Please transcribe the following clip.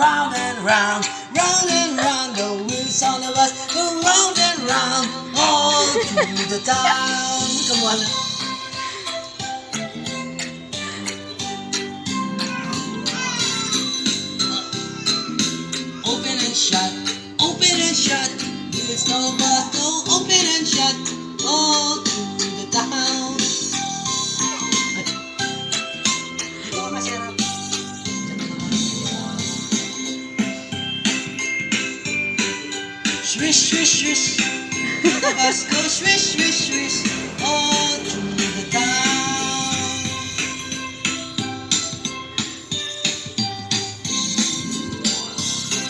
round and round, round and round. The wheels on the bus go round and round, all through the town. Come on. Open and shut, open and shut. Wheels on the bus go open and shut, all through the town. Ito masarap. Swish, swish, swish. The bus goes swish, swish, swish. Oh.